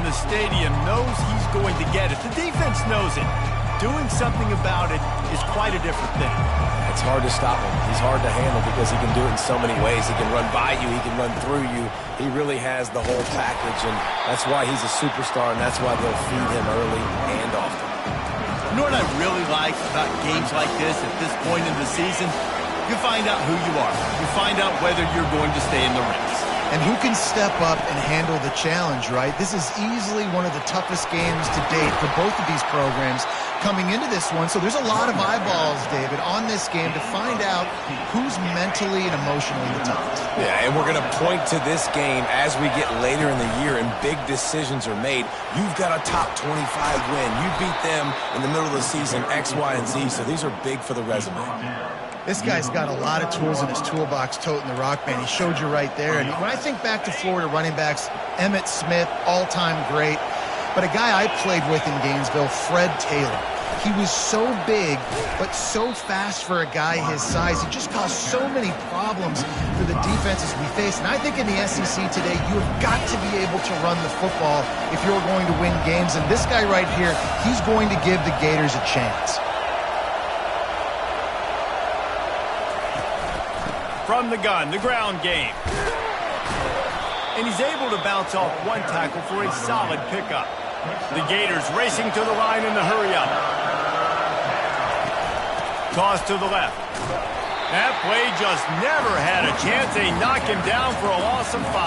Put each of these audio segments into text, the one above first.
the stadium knows he's going to get it. The defense knows it. Doing something about it is quite a different thing. It's hard to stop him. He's hard to handle because he can do it in so many ways. He can run by you. He can run through you. He really has the whole package, and that's why he's a superstar, and that's why they'll feed him early and often. You know what I really like about games like this at this point in the season? You find out who you are. You find out whether you're going to stay in the race. And who can step up and handle the challenge, right? This is easily one of the toughest games to date for both of these programs coming into this one. So there's a lot of eyeballs, David, on this game to find out who's mentally and emotionally the toughest. Yeah, and we're going to point to this game as we get later in the year and big decisions are made. You've got a top 25 win. You beat them in the middle of the season, X, Y, and Z. So these are big for the resume. This guy's got a lot of tools in his toolbox toting the rock band. He showed you right there. And when I think back to Florida running backs, Emmitt Smith, all-time great. But a guy I played with in Gainesville, Fred Taylor. He was so big, but so fast for a guy his size. He just caused so many problems for the defenses we face. And I think in the SEC today, you have got to be able to run the football if you're going to win games. And this guy right here, he's going to give the Gators a chance. From the gun, the ground game. And he's able to bounce off one tackle for a solid pickup. The Gators racing to the line in the hurry-up. Toss to the left. That play just never had a chance. They knock him down for a loss of 5.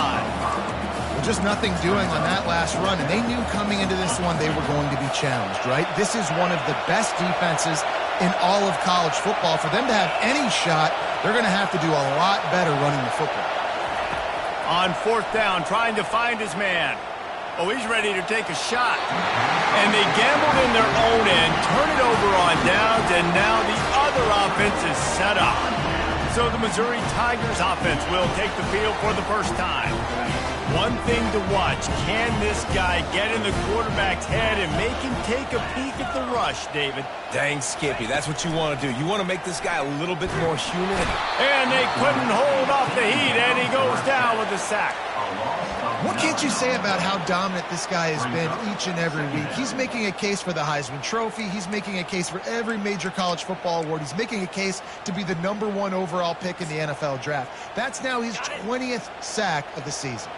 Well, just nothing doing on that last run, and they knew coming into this one they were going to be challenged, right? This is one of the best defenses in all of college football. For them to have any shot, they're going to have to do a lot better running the football. On 4th down, trying to find his man. Oh, he's ready to take a shot. And they gambled in their own end, turn it over on downs, and now the other offense is set up. So the Missouri Tigers offense will take the field for the first time. One thing to watch, can this guy get in the quarterback's head and make him take a peek at the rush, David? Dang, Skippy, that's what you want to do. You want to make this guy a little bit more human. And they couldn't hold off the heat, and he goes down with a sack. What can't you say about how dominant this guy has been each and every week? He's making a case for the Heisman Trophy. He's making a case for every major college football award. He's making a case to be the #1 overall pick in the NFL draft. That's now his 20th sack of the season.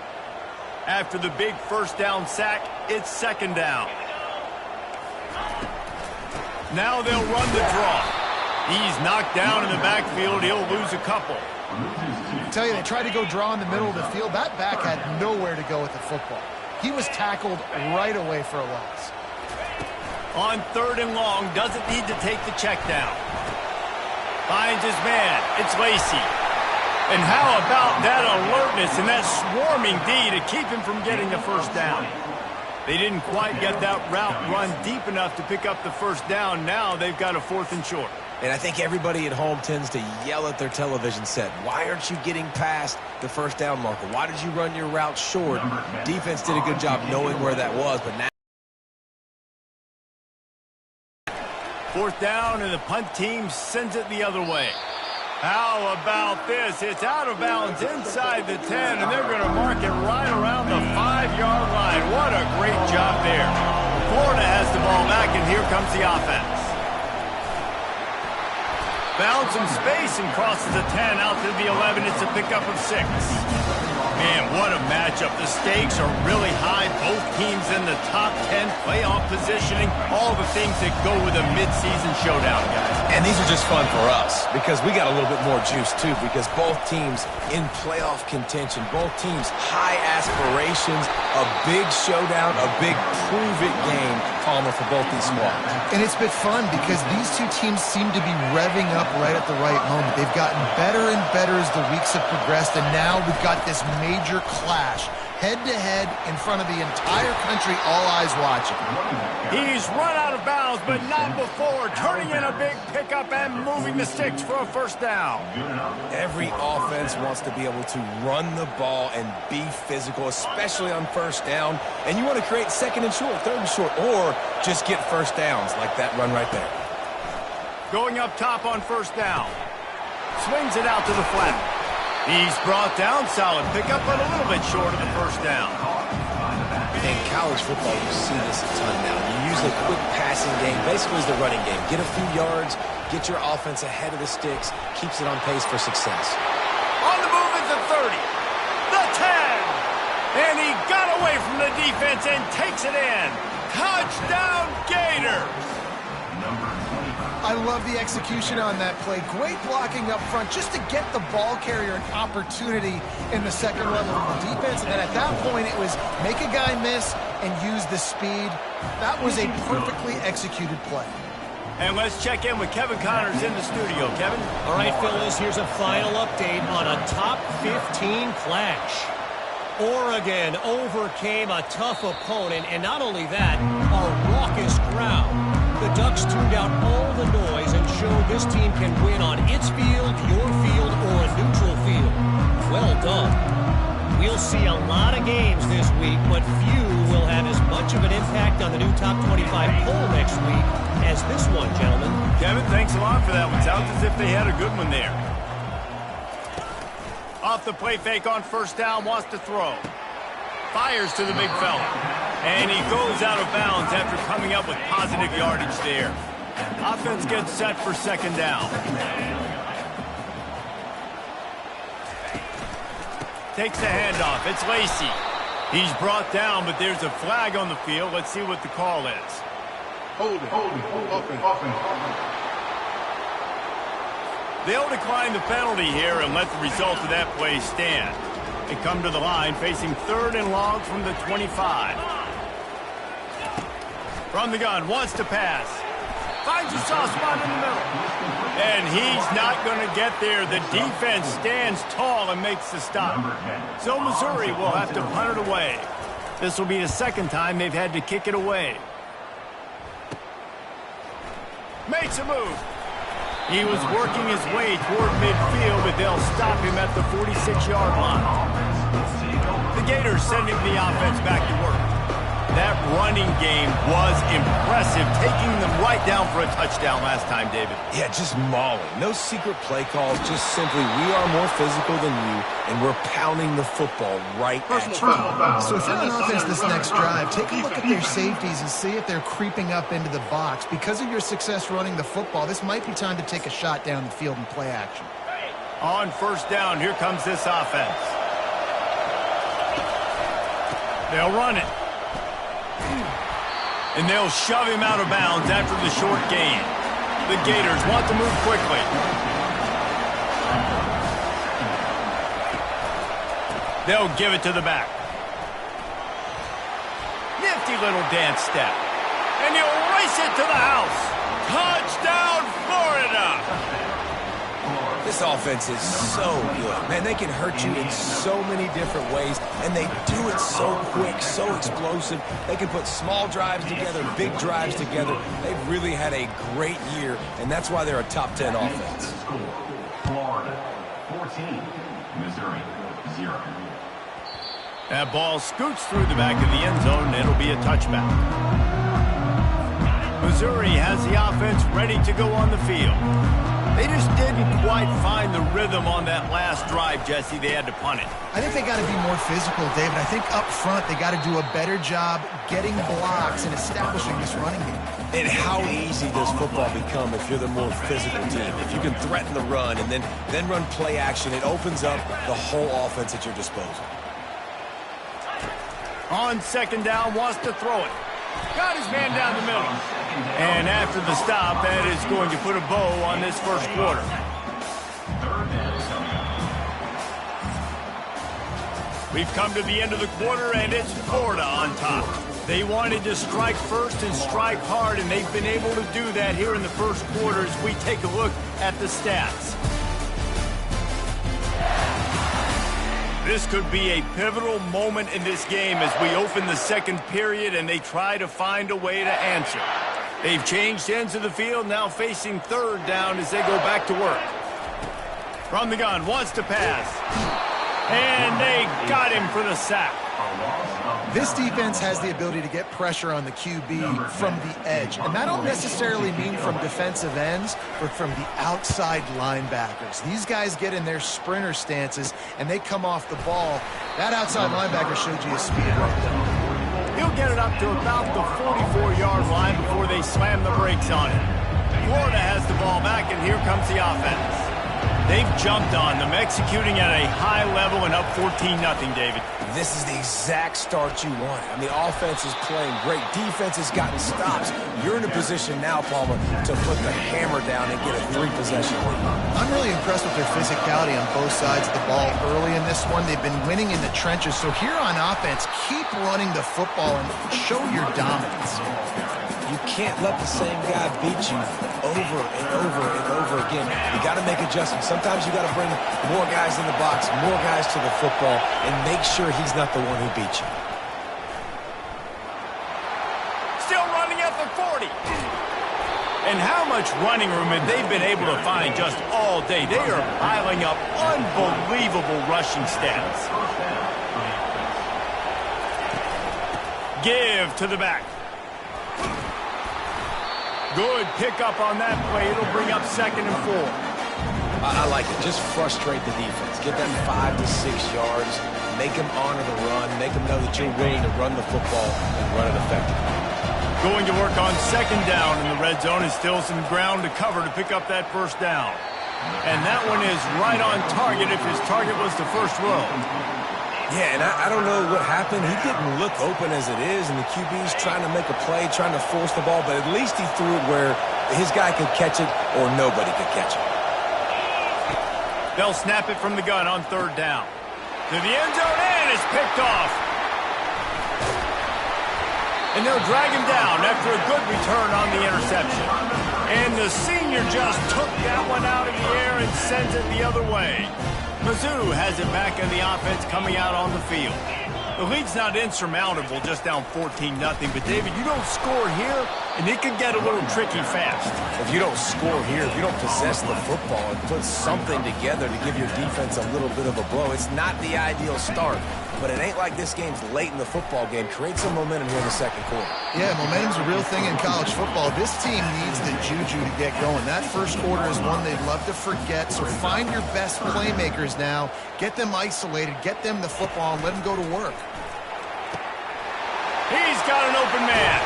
After the big first down sack, it's 2nd down. Now they'll run the draw. He's knocked down in the backfield. He'll lose a couple. I tell you, they tried to go draw in the middle of the field. That back had nowhere to go with the football. He was tackled right away for a loss. On 3rd and long, doesn't need to take the check down. Finds his man. It's Lacey. And how about that alertness and that swarming D to keep him from getting the first down? They didn't quite get that route run deep enough to pick up the first down. Now they've got a 4th and short. And I think everybody at home tends to yell at their television set, why aren't you getting past the first down marker? Why did you run your route short? Defense did a good job knowing where that was, but now 4th down, and the punt team sends it the other way. How about this? It's out of bounds inside the 10, and they're going to mark it right around the 5-yard line. What a great job there. Florida has the ball back, and here comes the offense. Found some space and crosses the 10 out to the 11. It's a pickup of 6. Man, what a matchup. The stakes are really high. Both teams in the top 10, playoff positioning, all the things that go with a midseason showdown, guys. And these are just fun for us because we got a little bit more juice, too, because both teams in playoff contention, both teams high aspirations, a big showdown, a big prove-it game, Palmer, for both these squads. And it's been fun because these two teams seem to be revving up right at the right moment. They've gotten better and better as the weeks have progressed, and now we've got this major clash, head-to-head in front of the entire country, all eyes watching. He's run out of bounds, but not before, turning in a big pickup and moving the sticks for a first down. Every offense wants to be able to run the ball and be physical, especially on first down, and you want to create 2nd and short, 3rd and short, or just get first downs like that run right there. Going up top on first down. Swings it out to the flat. He's brought down, solid pickup, but a little bit short of the first down. In college football, you see this a ton now. You use a quick passing game, basically as the running game. Get a few yards, get your offense ahead of the sticks, keeps it on pace for success. On the move at the 30, the 10, and he got away from the defense and takes it in. Touchdown, Gators! I love the execution on that play. Great blocking up front just to get the ball carrier an opportunity in the second level of the defense. And then at that point, it was make a guy miss and use the speed. That was a perfectly executed play. And let's check in with Kevin Connors in the studio. Kevin? All right, Phyllis, here's a final update on a top 15 clash. Oregon overcame a tough opponent, and not only that, a raucous crowd. The Ducks tuned out all the noise and showed this team can win on its field, your field, or a neutral field. Well done. We'll see a lot of games this week, but few will have as much of an impact on the new Top 25 poll next week as this one, gentlemen. Kevin, thanks a lot for that one. Sounds as if they had a good one there. Off the play fake on first down, wants to throw. Fires to the big fella. And he goes out of bounds after coming up with positive yardage there. Offense gets set for second down. Takes the handoff. It's Lacey. He's brought down, but there's a flag on the field. Let's see what the call is. They'll decline the penalty here and let the result of that play stand. They come to the line facing third and long from the 25. From the gun, wants to pass. Finds a soft spot in the middle. And he's not going to get there. The defense stands tall and makes the stop. So Missouri will have to punt it away. This will be the second time they've had to kick it away. Makes a move. He was working his way toward midfield, but they'll stop him at the 46-yard line. The Gators sending the offense back to work. That running game was impressive, taking them right down for a touchdown last time, David. Yeah, just mauling. No secret play calls, just simply we are more physical than you, and we're pounding the football right at you. So if you're on offense this next drive, take a look at their safeties and see if they're creeping up into the box. Because of your success running the football, this might be time to take a shot down the field and play action. On first down, here comes this offense. They'll run it. And they'll shove him out of bounds after the short gain. The Gators want to move quickly. They'll give it to the back. Nifty little dance step. And he'll race it to the house. Touchdown, Florida! This offense is so good. Man, they can hurt you in so many different ways, and they do it so quick, so explosive. They can put small drives together, big drives together. They've really had a great year, and that's why they're a top 10 offense. Florida 14, Missouri 0. That ball scoots through the back of the end zone, and it'll be a touchback. Missouri has the offense ready to go on the field. They just didn't quite find the rhythm on that last drive, Jesse. They had to punt it. I think they got to be more physical, David. I think up front they got to do a better job getting blocks and establishing this running game. And how easy does football become if you're the more physical team? If you can threaten the run and then run play action, it opens up the whole offense at your disposal. On second down, wants to throw it. Got his man down the middle. And after the stop, that is going to put a bow on this first quarter. We've come to the end of the quarter, and it's Florida on top. They wanted to strike first and strike hard, and they've been able to do that here in the first quarter as we take a look at the stats. This could be a pivotal moment in this game as we open the second period and they try to find a way to answer. They've changed ends of the field, now facing third down as they go back to work. From the gun, wants to pass. And they got him for the sack. This defense has the ability to get pressure on the QB from the edge. And that don't necessarily mean from defensive ends, but from the outside linebackers. These guys get in their sprinter stances, and they come off the ball. That outside linebacker showed you his speed right there. they'll get it up to about the 44-yard line before they slam the brakes on it. Florida has the ball back, and here comes the offense. They've jumped on them, executing at a high level and up 14-0, David. This is the exact start you want. I mean, offense is playing great. Defense has gotten stops. You're in a position now, Palmer, to put the hammer down and get a 3-possession lead. I'm really impressed with their physicality on both sides of the ball early in this one. They've been winning in the trenches. So here on offense, keep running the football and show your dominance. You can't let the same guy beat you over and over and over again. You got to make adjustments. Sometimes you got to bring more guys in the box, more guys to the football, and make sure he's not the one who beat you. Still running at the 40. And how much running room have they been able to find just all day? They are piling up unbelievable rushing stats. Give to the back. Good pickup on that play. It'll bring up 2nd and 4. I like it. Just frustrate the defense. Give them 5 to 6 yards. Make them honor the run. Make them know that you're willing to run the football and run it effectively. Going to work on 2nd down in the red zone. Is still some ground to cover to pick up that 1st down. And that one is right on target if his target was the first row. Yeah, and I don't know what happened. He didn't look open as it is, and the QB's trying to make a play, trying to force the ball, but at least he threw it where his guy could catch it or nobody could catch it. They'll snap it from the gun on 3rd down. To the end zone, and it's picked off. And they'll drag him down after a good return on the interception. And the senior just took that one out of the air and sends it the other way. Mizzou has it back in the offense coming out on the field. The lead's not insurmountable, just down 14-0. But, David, you don't score here, and it could get a little tricky fast. If you don't score here, if you don't possess the football and put something together to give your defense a little bit of a blow, it's not the ideal start. But it ain't like this game's late in the football game. Create some momentum here in the 2nd quarter. Yeah, momentum's a real thing in college football. This team needs the juju to get going. That 1st quarter is one they'd love to forget. So find your best playmakers now. Get them isolated. Get them the football and let them go to work. He's got an open man.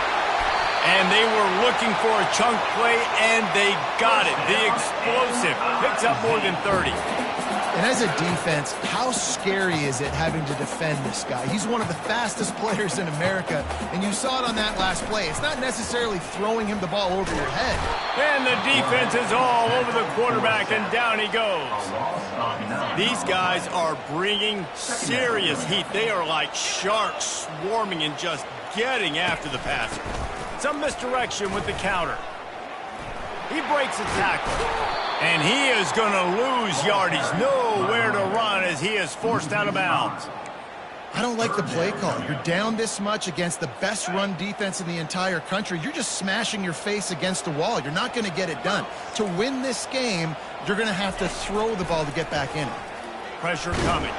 And they were looking for a chunk play, and they got it. The explosive picks up more than 30. And as a defense, how scary is it having to defend this guy? He's one of the fastest players in America, and you saw it on that last play. It's not necessarily throwing him the ball over your head. And the defense is all over the quarterback, and down he goes. These guys are bringing serious heat. They are like sharks swarming and just getting after the passer. Some misdirection with the counter. He breaks a tackle. And he is going to lose yardage. Nowhere to run as he is forced out of bounds. I don't like the play call. You're down this much against the best run defense in the entire country. You're just smashing your face against the wall. You're not going to get it done. To win this game, you're going to have to throw the ball to get back in it. Pressure coming.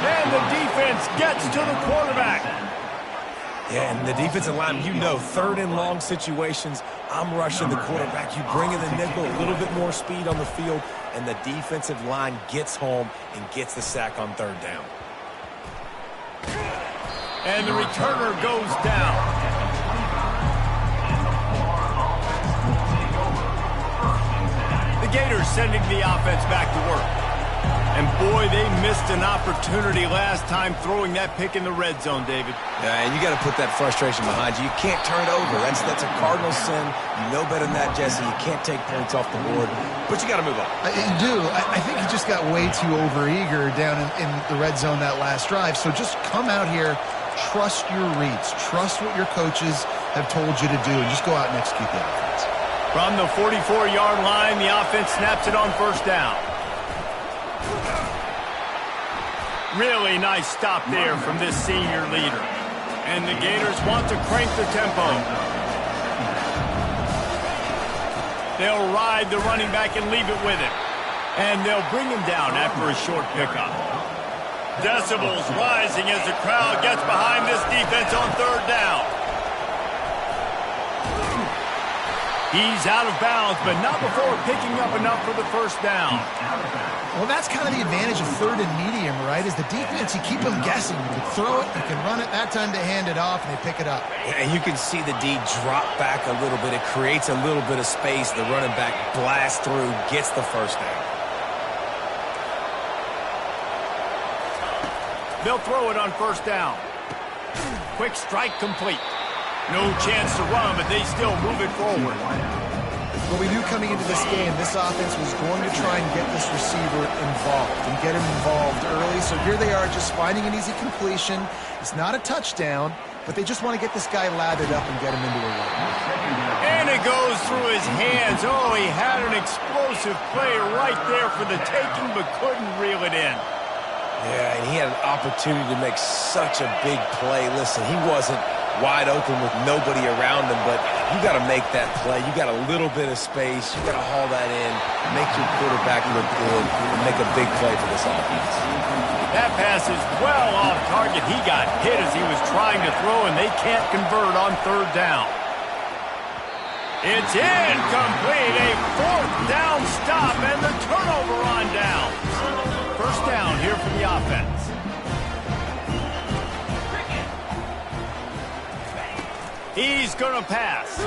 And the defense gets to the quarterback. Yeah, and the defensive line, you know, 3rd and long situations, I'm rushing the quarterback. You bring in the nickel, a little bit more speed on the field, and the defensive line gets home and gets the sack on 3rd down. And the returner goes down. The Gators sending the offense back to work. And, boy, they missed an opportunity last time throwing that pick in the red zone, David. Yeah, and you got to put that frustration behind you. You can't turn it over. That's a cardinal sin. You know better than that, Jesse. You can't take points off the board. But you got to move on. You do. I think he just got way too overeager down in the red zone that last drive. So just come out here, trust your reads. Trust what your coaches have told you to do, and just go out and execute the offense. From the 44-yard line, the offense snaps it on 1st down. Really nice stop there from this senior leader. And the Gators want to crank the tempo. They'll ride the running back and leave it with him. And they'll bring him down after a short pickup. Decibels rising as the crowd gets behind this defense on 3rd down. He's out of bounds, but not before picking up enough for the first down. Well, that's kind of the advantage of third and medium, right? Is the defense, you keep them guessing. You can throw it, you can run it. That time they hand it off, and they pick it up. And you can see the D drop back a little bit. It creates a little bit of space. The running back blasts through, gets the first down. They'll throw it on first down. Quick strike complete. No chance to run, but they still move it forward. Well, we knew coming into this game, this offense was going to try and get this receiver involved and get him involved early. So here they are just finding an easy completion. It's not a touchdown, but they just want to get this guy lathered up and get him into a run. And it goes through his hands. Oh, he had an explosive play right there for the taking, but couldn't reel it in. Yeah, and he had an opportunity to make such a big play. Listen, he wasn't wide open with nobody around him, but you got to make that play. You got a little bit of space. You got to haul that in, make your quarterback look good, and make a big play for this offense. That pass is well off target. He got hit as he was trying to throw, and they can't convert on third down. It's incomplete. A fourth down stop, and the turnover on down. First down here for the offense. He's going to pass.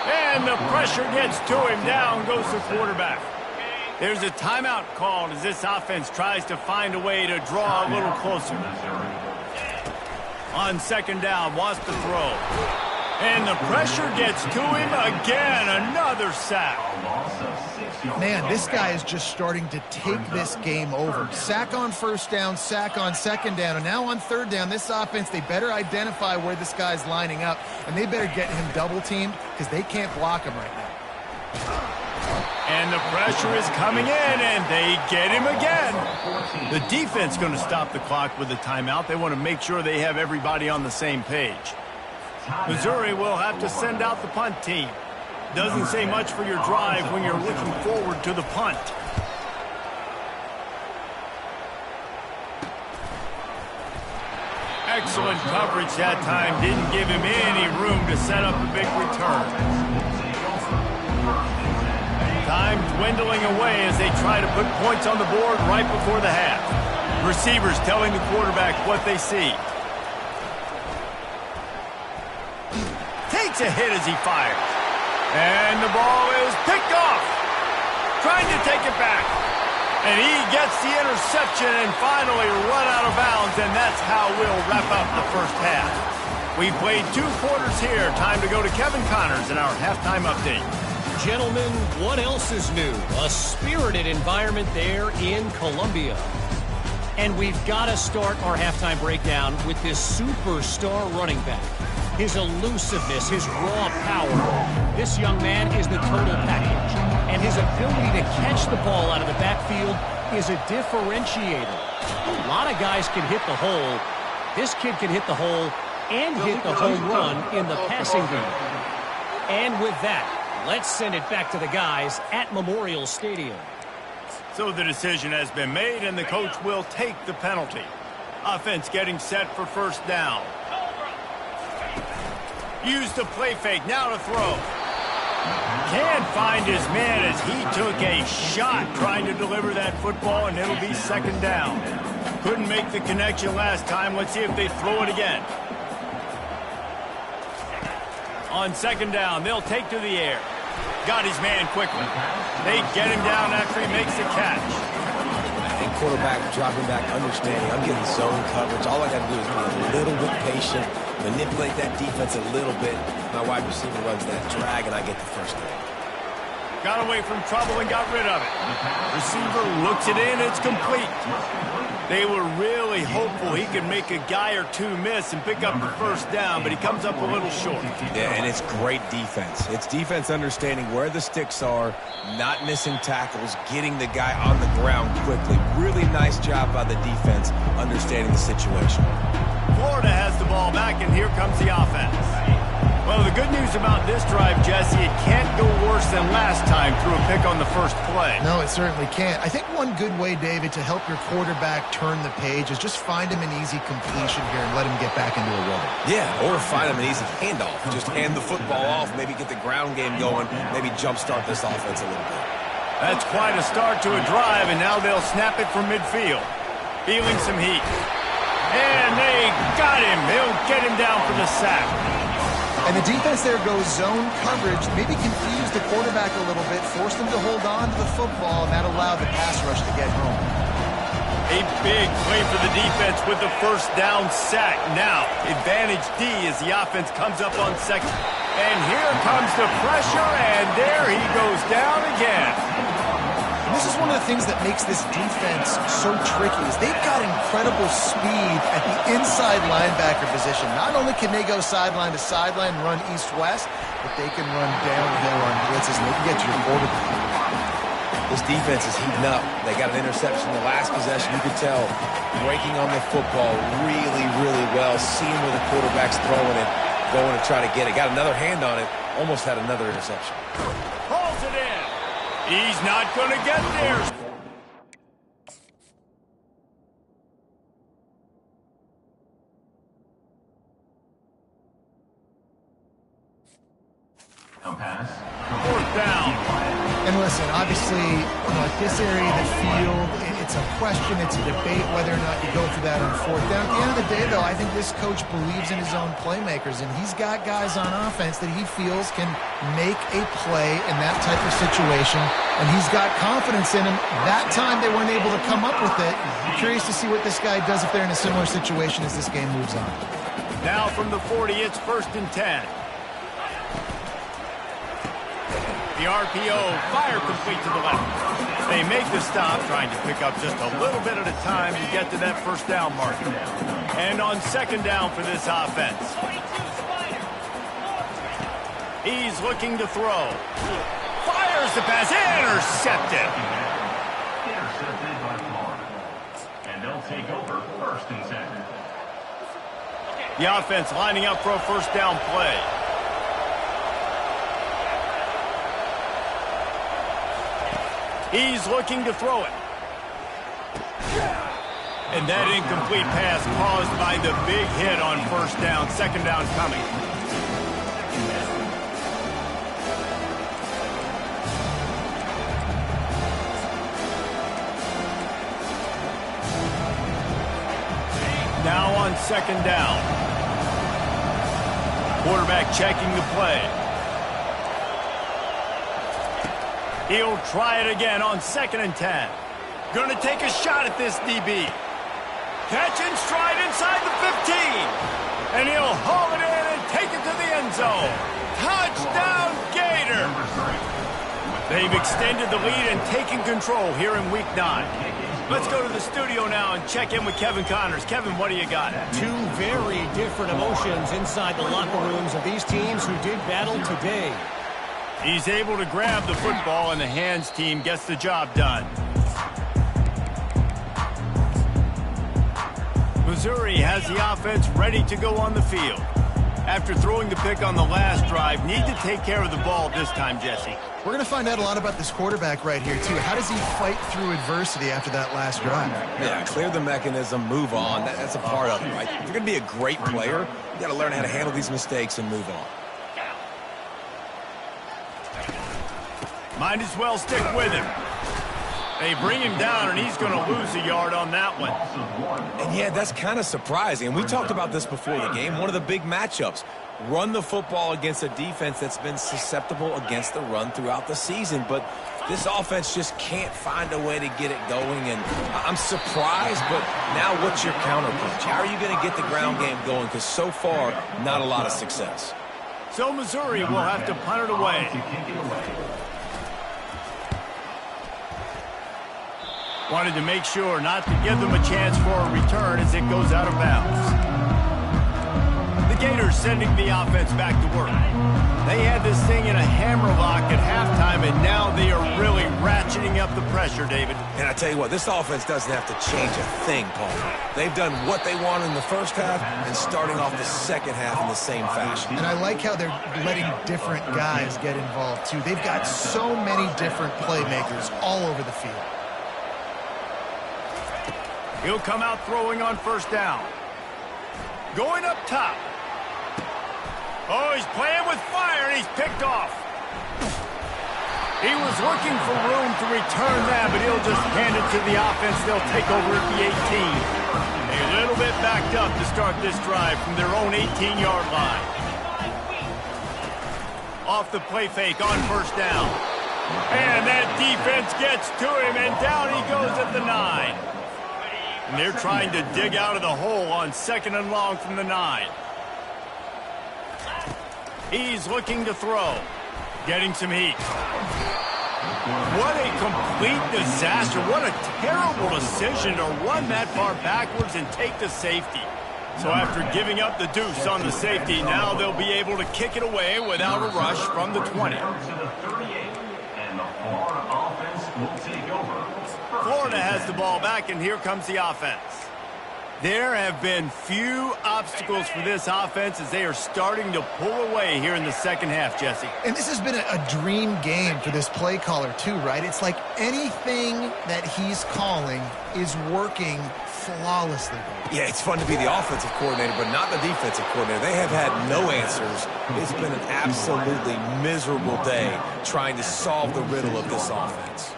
And the pressure gets to him. Down goes the quarterback. There's a timeout called as this offense tries to find a way to draw a little closer. On second down, wants to throw. And the pressure gets to him again. Another sack. Man, this guy is just starting to take this game over. Sack on first down, sack on second down, and now on third down, this offense, they better identify where this guy's lining up, and they better get him double-teamed because they can't block him right now. And the pressure is coming in, and they get him again. The defense going to stop the clock with a timeout. They want to make sure they have everybody on the same page. Missouri will have to send out the punt team. Doesn't say much for your drive when you're looking forward to the punt. Excellent coverage that time. Didn't give him any room to set up a big return. Time dwindling away as they try to put points on the board right before the half. Receivers telling the quarterback what they see. Takes a hit as he fires. And the ball is picked off. Trying to take it back. And he gets the interception and finally run out of bounds, and that's how we'll wrap up the first half. We played 2 quarters here. Time to go to Kevin Connors in our halftime update. Gentlemen, what else is new? A spirited environment there in Columbia. And we've got to start our halftime breakdown with this superstar running back. His elusiveness, his raw power. This young man is the total package. And his ability to catch the ball out of the backfield is a differentiator. A lot of guys can hit the hole. This kid can hit the hole and hit the home run in the passing game. And with that, let's send it back to the guys at Memorial Stadium. So the decision has been made, and the coach will take the penalty. Offense getting set for first down. Use the play fake, now to throw. Can't find his man as he took a shot trying to deliver that football, and it'll be second down. Couldn't make the connection last time. Let's see if they throw it again. On second down, they'll take to the air. Got his man quickly. They get him down after he makes the catch. And quarterback dropping back, understanding I'm getting zone coverage. All I got to do is be a little bit patient, manipulate that defense a little bit. My wide receiver runs that drag, and I get the first down. Got away from trouble and got rid of it. Receiver looks it in, it's complete. They were really hopeful he could make a guy or two miss and pick up the first down, but he comes up a little short. Yeah, and it's great defense. It's defense understanding where the sticks are, not missing tackles, getting the guy on the ground quickly. Really nice job by the defense understanding the situation. Florida has the ball back, and here comes the offense. Well, the good news about this drive, Jesse, it can't go worse than last time through a pick on the first play. No, it certainly can't. I think one good way, David, to help your quarterback turn the page is just find him an easy completion here and let him get back into a rhythm. Yeah, or find him an easy handoff. Just hand the football off, maybe get the ground game going, maybe jumpstart this offense a little bit. That's quite a start to a drive, and now they'll snap it from midfield. Feeling some heat. And they got him. They'll get him down for the sack. And the defense there goes zone coverage, maybe confused the quarterback a little bit, forced him to hold on to the football, and that allowed the pass rush to get home. A big play for the defense with the first down sack. Now, advantage D as the offense comes up on second. And here comes the pressure, and there he goes down again. And this is one of the things that makes this defense so tricky is they've got incredible speed at the inside linebacker position. Not only can they go sideline to sideline and run east-west, but they can run downhill on blitzes, and they can get to your quarterback. This defense is heating up. They got an interception the last possession. You could tell breaking on the football really, really well, seeing where the quarterback's throwing it, going to try to get it. Got another hand on it, almost had another interception. Pulls it in. He's not going to get there. No pass. Fourth down. And listen, obviously, at this area of the field, it's a question, it's a debate whether or not you go for that on fourth down. At the end of the day, though, I think this coach believes in his own playmakers, and he's got guys on offense that he feels can make a play in that type of situation, and he's got confidence in them. That time, they weren't able to come up with it. I'm curious to see what this guy does if they're in a similar situation as this game moves on. Now from the 40, it's 1st and 10. The RPO, fire complete to the left. They make the stop, trying to pick up just a little bit at a time to get to that first down mark. And on second down for this offense. He's looking to throw. Fires the pass, intercepted. Intercepted by Florida. And they'll take over 1st and 10. The offense lining up for a first down play. He's looking to throw it. And that incomplete pass caused by the big hit on first down. Second down coming. Now on second down. Quarterback checking the play. He'll try it again on 2nd and 10. Going to take a shot at this DB. Catch and stride inside the 15. And he'll haul it in and take it to the end zone. Touchdown, Gator. They've extended the lead and taken control here in Week 9. Let's go to the studio now and check in with Kevin Connors. Kevin, what do you got? Two very different emotions inside the locker rooms of these teams who did battle today. He's able to grab the football, and the hands team gets the job done. Missouri has the offense ready to go on the field. After throwing the pick on the last drive, need to take care of the ball this time, Jesse. We're going to find out a lot about this quarterback right here, too. How does he fight through adversity after that last drive? Yeah, clear the mechanism, move on. That's a part of it, right? If you're going to be a great player, you got to learn how to handle these mistakes and move on. Might as well stick with him. They bring him down, and he's going to lose a yard on that one. And yeah, that's kind of surprising. And we talked about this before the game. One of the big matchups. Run the football against a defense that's been susceptible against the run throughout the season. But this offense just can't find a way to get it going. And I'm surprised, but now what's your counterpunch? How are you going to get the ground game going? Because so far, not a lot of success. So Missouri will have to punt it away. Wanted to make sure not to give them a chance for a return as it goes out of bounds. The Gators sending the offense back to work. They had this thing in a hammerlock at halftime, and now they are really ratcheting up the pressure, David. And I tell you what, this offense doesn't have to change a thing, Paul. They've done what they want in the first half and starting off the second half in the same fashion. And I like how they're letting different guys get involved, too. They've got so many different playmakers all over the field. He'll come out throwing on first down. Going up top. Oh, he's playing with fire, and he's picked off. He was looking for room to return that, but he'll just hand it to the offense. They'll take over at the 18. A little bit backed up to start this drive from their own 18-yard line. Off the play fake on first down. And that defense gets to him, and down he goes at the 9. And they're trying to dig out of the hole on 2nd and long from the 9. He's looking to throw. Getting some heat. What a complete disaster. What a terrible decision to run that far backwards and take the safety. So after giving up the deuce on the safety, now they'll be able to kick it away without a rush from the 20. And the Florida offense will take over. Florida has the ball back, and here comes the offense. There have been few obstacles for this offense as they are starting to pull away here in the second half, Jesse. And this has been a dream game for this play caller too, right? It's like anything that he's calling is working flawlessly. Yeah, it's fun to be the offensive coordinator, but not the defensive coordinator. They have had no answers. It's been an absolutely miserable day trying to solve the riddle of this offense.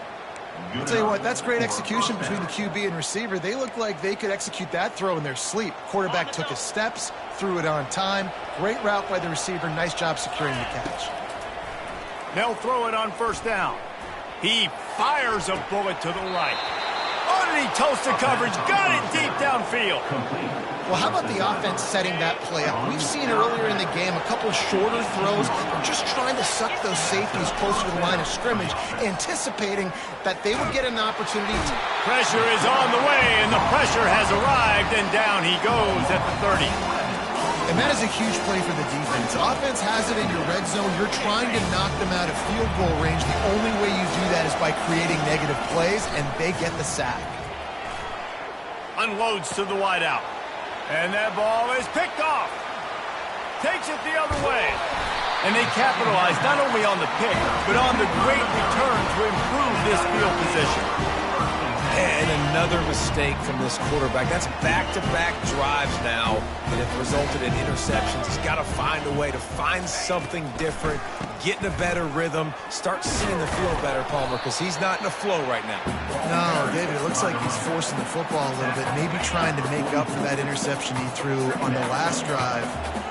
I'll tell you what, that's great execution between the QB and receiver. They look like they could execute that throw in their sleep. Quarterback took his steps, threw it on time. Great route by the receiver. Nice job securing the catch. They'll throw it on first down. He fires a bullet to the right. Underneath toasted coverage, got it deep downfield. Well, how about the offense setting that play up? We've seen earlier in the game a couple shorter throws. They're just trying to suck those safeties closer to the line of scrimmage, anticipating that they would get an opportunity to... Pressure is on the way, and the pressure has arrived, and down he goes at the 30. And that is a huge play for the defense. Offense has it in your red zone. You're trying to knock them out of field goal range. The only way you do that is by creating negative plays, and they get the sack. Unloads to the wideout. And that ball is picked off. Takes it the other way. And they capitalize not only on the pick, but on the great return to improve this field position. And another mistake from this quarterback. That's back-to-back drives now that have resulted in interceptions. He's got to find a way to find something different, get in a better rhythm, start seeing the field better, Palmer, because he's not in a flow right now. No, David, it looks like he's forcing the football a little bit, maybe trying to make up for that interception he threw on the last drive.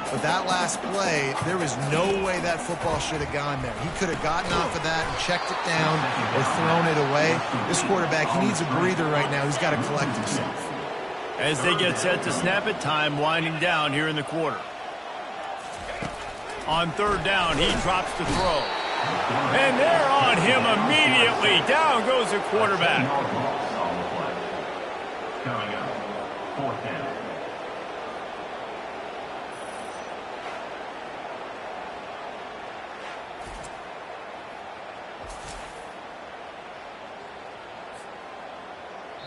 But that last play, there was no way that football should have gone there. He could have gotten off of that and checked it down or thrown it away. This quarterback, he needs a breather right now. He's got to collect himself. As they get set to snap it, time winding down here in the quarter. On third down, he drops to throw. And they're on him immediately. Down goes the quarterback. Coming up, fourth down.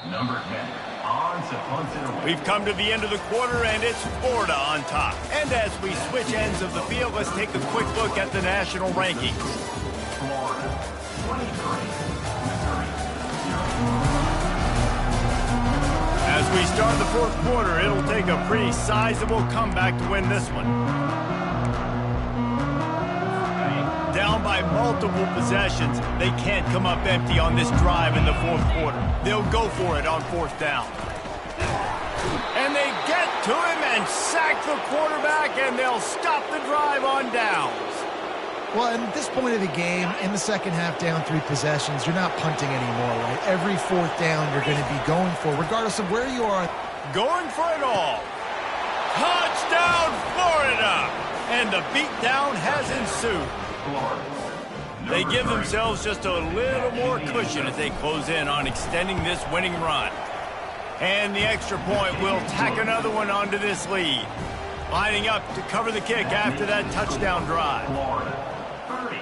Number 10, on to punt it away. We've come to the end of the quarter, and it's Florida on top. And as we switch ends of the field, let's take a quick look at the national rankings. Florida, 23, Missouri, 0. As we start the fourth quarter, it'll take a pretty sizable comeback to win this one. Down by multiple possessions, they can't come up empty on this drive in the fourth quarter. They'll go for it on fourth down. And they get to him and sack the quarterback, and they'll stop the drive on downs. Well, at this point of the game, in the second half, down 3 possessions, you're not punting anymore, right? Every fourth down you're going to be going for, regardless of where you are. Going for it all. Touchdown, Florida! And the beatdown has ensued. They give themselves just a little more cushion as they close in on extending this winning run. And the extra point will tack another one onto this lead. Lining up to cover the kick after that touchdown drive. Florida, 30,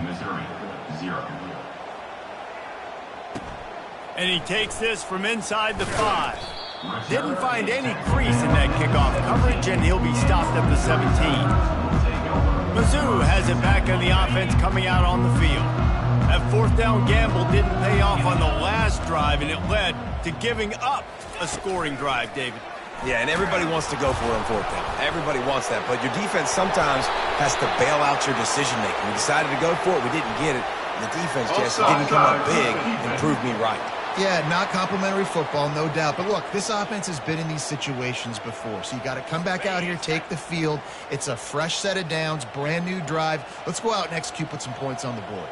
Missouri, 0. And he takes this from inside the 5. Didn't find any crease in that kickoff coverage, and he'll be stopped at the 17. Mizzou has it back on the offense coming out on the field. That fourth down gamble didn't pay off on the last drive, and it led to giving up a scoring drive, David. Yeah, and everybody wants to go for it on fourth down. Everybody wants that, but your defense sometimes has to bail out your decision-making. We decided to go for it. We didn't get it. And the defense, Jesse, didn't come up big and prove me right. Yeah, not complimentary football, no doubt. But look, this offense has been in these situations before, so you got to come back out here, take the field. It's a fresh set of downs, brand new drive. Let's go out and execute, put some points on the board.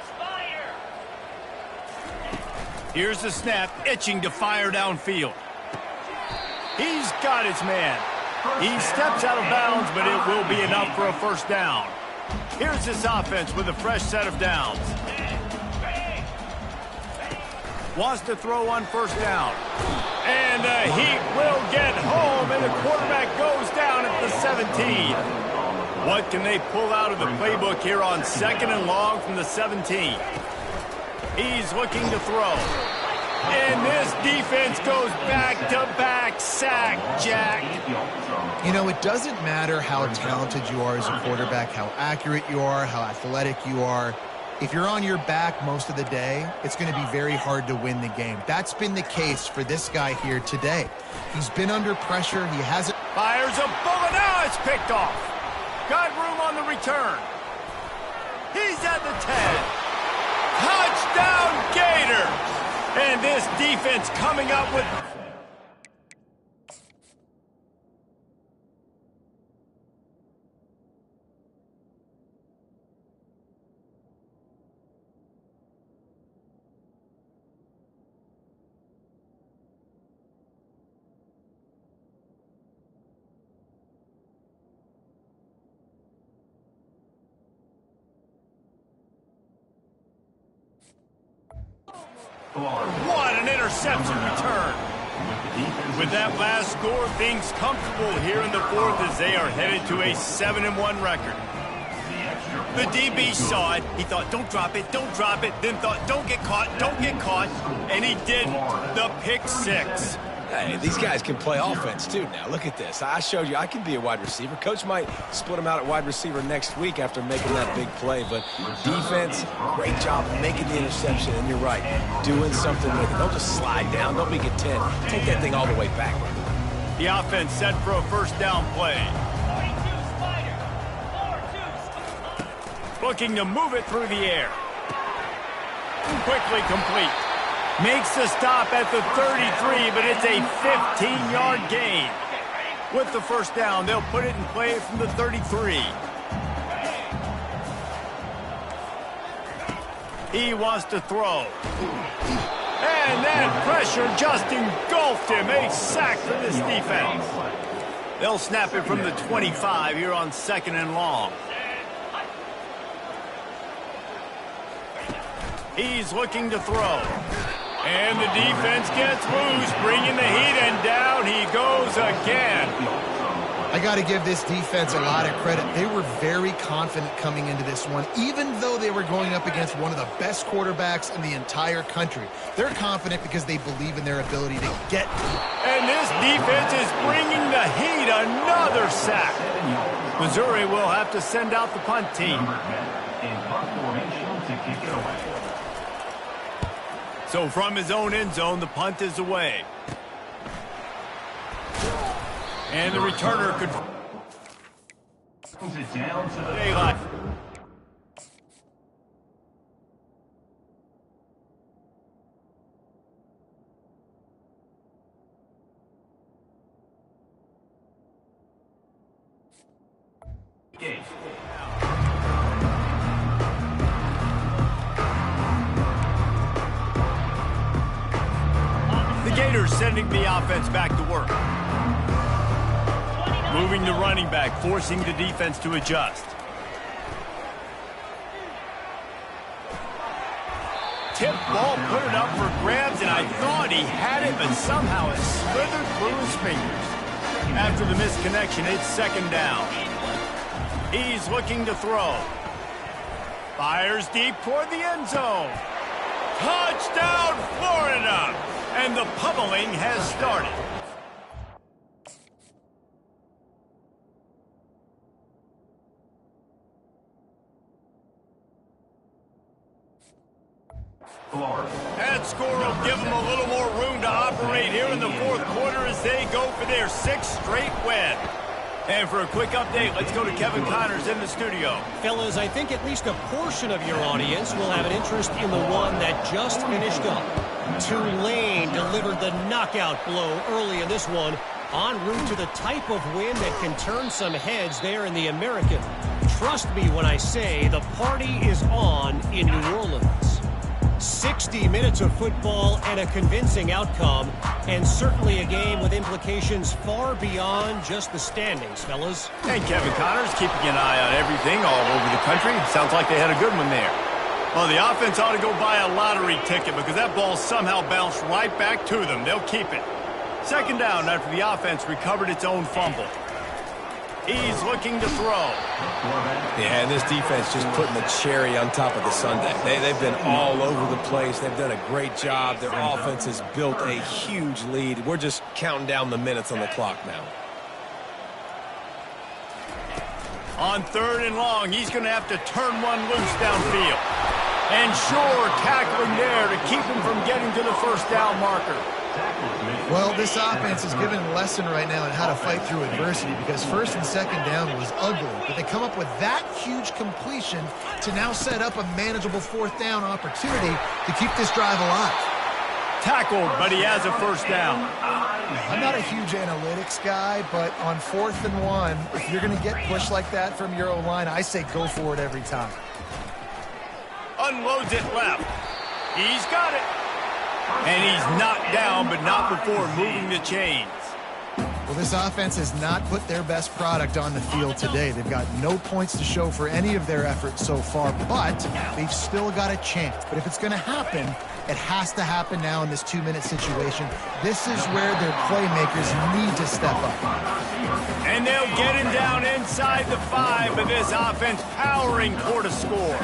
Here's the snap, itching to fire downfield. He's got his man. He steps out of bounds, but it will be enough for a first down. Here's this offense with a fresh set of downs. Wants to throw on first down. And the Heat will get home, and the quarterback goes down at the 17. What can they pull out of the playbook here on 2nd and long from the 17? He's looking to throw. And this defense goes back-to-back sack, Jack. You know, it doesn't matter how talented you are as a quarterback, how accurate you are, how athletic you are. If you're on your back most of the day, it's going to be very hard to win the game. That's been the case for this guy here today. He's been under pressure. He hasn't... Fires a bullet. Now it's picked off. Got room on the return. He's at the 10. Touchdown, Gators. And this defense coming up with... What an interception return. With that last score, things comfortable here in the fourth as they are headed to a 7-1 record. The DB saw it. He thought, don't drop it, then thought, don't get caught, and he did the pick six. Hey, these guys can play offense, too, now. Look at this. I showed you I can be a wide receiver. Coach might split them out at wide receiver next week after making that big play. But defense, great job making the interception. And you're right, doing something with it. Don't just slide down. Don't be content. Take that thing all the way back. The offense set for a first down play. Looking to move it through the air. Quickly complete. Makes the stop at the 33, but it's a 15-yard gain. With the first down, they'll put it in play from the 33. He wants to throw. And that pressure just engulfed him. A sack for this defense. They'll snap it from the 25 here on 2nd and long. He's looking to throw. And the defense gets loose, bringing the heat, and down he goes again. I got to give this defense a lot of credit. They were very confident coming into this one, even though they were going up against one of the best quarterbacks in the entire country. They're confident because they believe in their ability to get. And this defense is bringing the heat. Another sack. Missouri will have to send out the punt team. In punt formation to kick it away. So from his own end zone, the punt is away. And the returner could... Brings it down to the daylight. gate. The Gators sending the offense back to work. Moving the running back, forcing the defense to adjust. Tip ball, put it up for grabs, and I thought he had it, but somehow it slithered through his fingers. After the misconnection, it's second down. He's looking to throw. Fires deep toward the end zone. Touchdown, Florida! And the pummeling has started. Florida. That score will give them a little more room to operate here in the fourth quarter as they go for their 6th straight win. And for a quick update, let's go to Kevin Connors in the studio. Fellas, I think at least a portion of your audience will have an interest in the one that just finished up. Tulane delivered the knockout blow early in this one, en route to the type of win that can turn some heads there in the American. Trust me when I say the party is on in New Orleans. 60 minutes of football and a convincing outcome, and certainly a game with implications far beyond just the standings, fellas. And Kevin Connors keeping an eye on everything all over the country. Sounds like they had a good one there. Well, the offense ought to go buy a lottery ticket because that ball somehow bounced right back to them. They'll keep it. 2nd down after the offense recovered its own fumble. He's looking to throw. Yeah, and this defense just putting the cherry on top of the sundae. They've been all over the place. They've done a great job. Their offense has built a huge lead. We're just counting down the minutes on the clock now. On 3rd and long, he's going to have to turn one loose downfield. And sure, tackling there to keep him from getting to the 1st down marker. Well, this offense is giving a lesson right now on how to fight through adversity because 1st and 2nd down was ugly, but they come up with that huge completion to now set up a manageable 4th down opportunity to keep this drive alive. Tackled, but he has a 1st down. I'm not a huge analytics guy, but on 4th and 1, if you're going to get pushed like that from your O-line, I say go for it every time. Unloads it left. He's got it. And he's knocked down, but not before moving the chains. Well, this offense has not put their best product on the field today. They've got no points to show for any of their efforts so far, but they've still got a chance. But if it's going to happen, it has to happen now in this 2-minute situation. This is where their playmakers need to step up. And they'll get him down inside the 5, but this offense powering toward a score.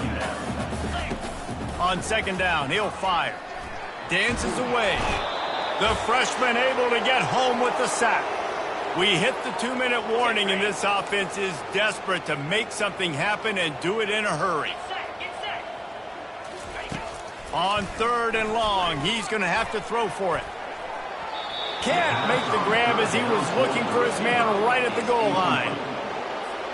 On 2nd down, he'll fire. Dances away. The freshman able to get home with the sack. We hit the 2-minute warning, and this offense is desperate to make something happen and do it in a hurry. On 3rd and long, he's going to have to throw for it. Can't make the grab as he was looking for his man right at the goal line.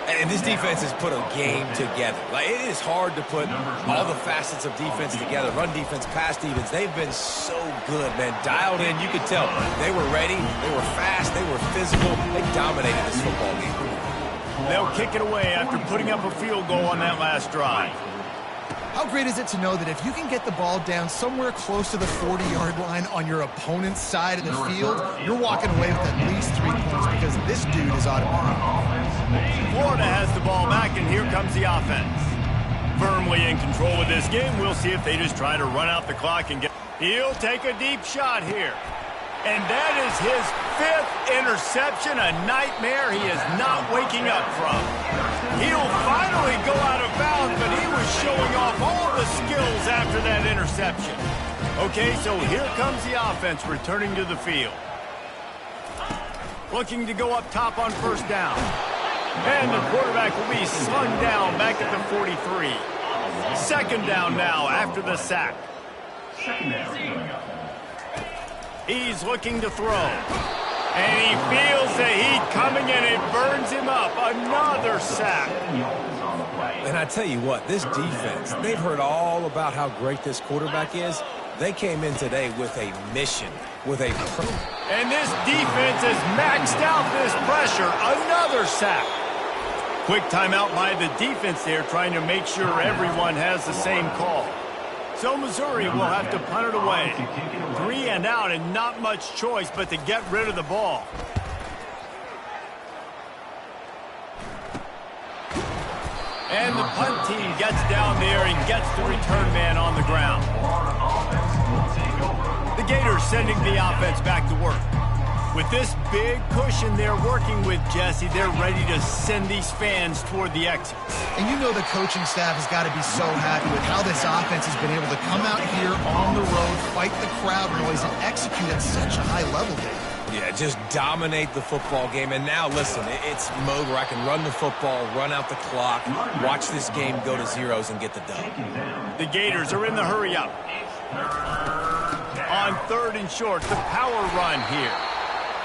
And this defense has put a game together. Like, it is hard to put all the facets of defense together. Run defense, pass defense. They've been so good, man. Dialed in. You could tell they were ready. They were fast. They were physical. They dominated this football game. They'll kick it away after putting up a field goal on that last drive. How great is it to know that if you can get the ball down somewhere close to the 40-yard line on your opponent's side of the field, you're walking away with at least 3 points because this dude is automatic. Florida has the ball back, and here comes the offense. Firmly in control of this game. We'll see if they just try to run out the clock and get... He'll take a deep shot here. And that is his 5th interception, a nightmare he is not waking up from. He'll finally go out of bounds, but he was showing off all the skills after that interception. Okay, so here comes the offense returning to the field. Looking to go up top on 1st down. And the quarterback will be slung down back at the 43. 2nd down now after the sack. He's looking to throw. And he feels the heat coming and it burns him up. Another sack. And I tell you what, this defense, they've heard all about how great this quarterback is. They came in today with a mission, with a... And this defense has maxed out this pressure. Another sack. Quick timeout by the defense there, trying to make sure everyone has the same call. So Missouri will have to punt it away. 3 and out and not much choice but to get rid of the ball. And the punt team gets down there and gets the return man on the ground. The Gators sending the offense back to work. With this big cushion they're working with, Jesse, they're ready to send these fans toward the exits. And you know the coaching staff has got to be so happy with how this offense has been able to come out here on the road, fight the crowd noise, and execute at such a high level, Dave. Yeah, just dominate the football game. And now, listen, it's mode where I can run the football, run out the clock, watch this game go to zeros and get the dub. The Gators are in the hurry up. On 3rd and short, the power run here.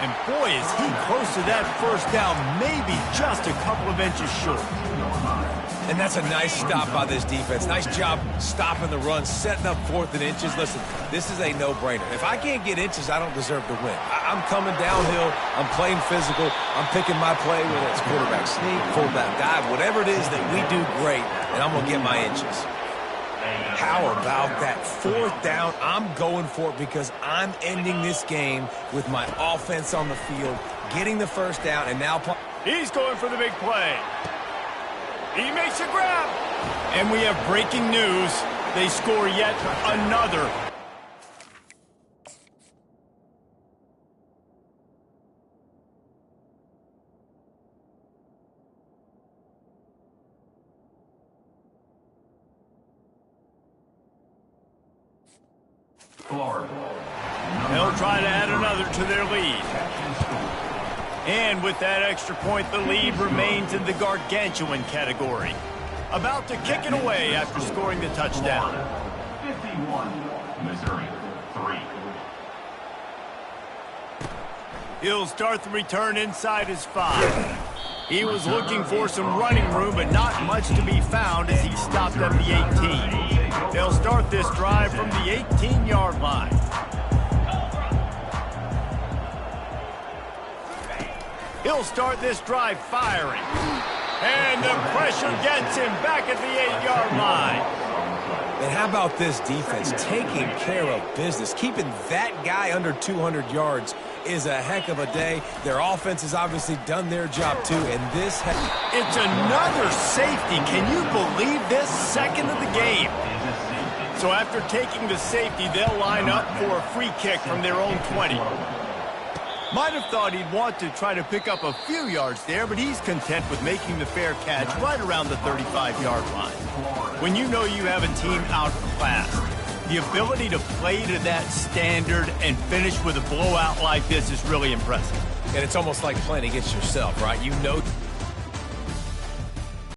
And boy, is he close to that first down, maybe just a couple of inches short. And that's a nice stop by this defense. Nice job stopping the run, setting up 4th and inches. Listen, this is a no-brainer. If I can't get inches, I don't deserve to win. I'm coming downhill. I'm playing physical. I'm picking my play, whether it's quarterback sneak, fullback dive, whatever it is that we do great, and I'm going to get my inches. How about that 4th down? I'm going for it because I'm ending this game with my offense on the field, getting the 1st down, and now... He's going for the big play. He makes a grab. And we have breaking news. They score yet another. Florida. They'll try to add another to their lead. And with that extra point, the lead remains in the gargantuan category. About to kick it away after scoring the touchdown. 51, Missouri, 3. He'll start the return inside his 5. He was looking for some running room, but not much to be found as he stopped at the 18. They'll start this drive from the 18-yard line. He'll start this drive firing. And the pressure gets him back at the 8-yard line. And how about this defense taking care of business? Keeping that guy under 200 yards is a heck of a day. Their offense has obviously done their job too, and this... It's another safety. Can you believe this? 2nd of the game. So after taking the safety, they'll line up for a free kick from their own 20. Might have thought he'd want to try to pick up a few yards there, but he's content with making the fair catch right around the 35-yard line. When you know you have a team outclassed, the ability to play to that standard and finish with a blowout like this is really impressive. And it's almost like playing against yourself, right? You know